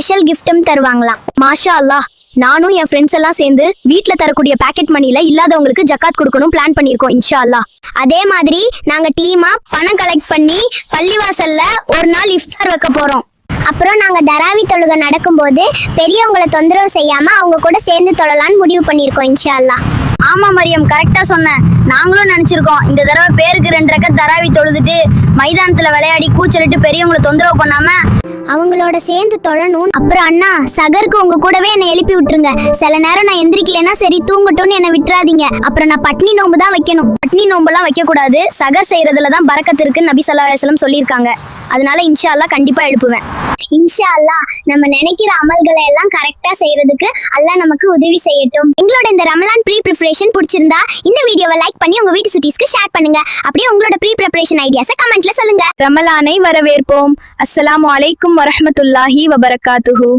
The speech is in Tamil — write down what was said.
ஸ்பெஷல் கிஃப்ட்டும் தருவாங்களாம். மாஷா அல்லாஹ். நானும் என் ஃப்ரெண்ட்ஸ் எல்லாம் சேர்ந்து வீட்ல தரக்கூடிய பாக்கெட் மணில இல்லாதவங்களுக்கு ஜக்காத் கொடுக்கணும் பிளான் பண்ணிருக்கோம் இன்ஷா அல்லாஹ். அதே மாதிரி நாங்க டீமா பணம் கலெக்ட் பண்ணி பள்ளிவாசல்ல ஒரு நாள் இஃப்தார் வைக்க போறோம். அப்புறம் நாங்க தராவி தொழுகை நடக்கும்போது பெரியவங்களை தொந்தரவு செய்யாம அவங்க கூட சேர்ந்து தொழலான்னு முடிவு பண்ணிருக்கோம் இன்ஷா அல்லாஹ். ஆமா மரியம், கரெக்டா சொன்னேன். நாங்களும் நினைச்சிருக்கோம் இந்த தடவை பேருக்கு 2 ரக்கத் தராவி தொழுதுட்டு மைதானத்துல விளையாடி கூச்சலிட்டு பெரியவங்களை தொந்தரவு பண்ணாம அவங்களோட சேர்ந்து தொழணும். அப்புறம் அண்ணா சகருக்கு உங்க கூடவே என்னை எழுப்பி விட்டுருங்க. சில நேரம் நான் எந்திரிக்கலைன்னா சரி தூங்கட்டும்னு என்னை விட்டுறாதீங்க. அப்புறம் நான் பட்னி நோம்பு தான் வைக்கணும். பட்னி நோம்பெல்லாம் வைக்க கூடாது. சகர் செய்யறதுல தான் பரக்கத்து இருக்குன்னு நபி ஸல்லல்லாஹு அலைஹி வஸல்லம் சொல்லியிருக்காங்க. அதனால இன்ஷா அல்லாஹ் கண்டிப்பா எழுப்புவேன். இன்ஷா அல்லாஹ் நம்ம நினைக்கிற அமல்களை எல்லாம் கரெக்டா செய்யறதுக்கு அல்லாஹ் நமக்கு உதவி செய்யட்டும். எங்களோட இந்த ரமலான் ப்ரீ ப்ரிப்பரேஷன் பிடிச்சிருந்தா இந்த வீடியோவை லைக் பண்ணி உங்க வீட்டு சுட்டீஸ்க்கு ஷேர் பண்ணுங்க. அப்படியே உங்களோட ப்ரீ ப்ரிப்பரேஷன் ஐடியாஸை கமெண்ட்ல சொல்லுங்க. ரமலானை வரவேற்போம். அஸ்ஸலாமு அலைக்கும் வரஹ்மத்துல்லாஹி வபரகாத்துஹு.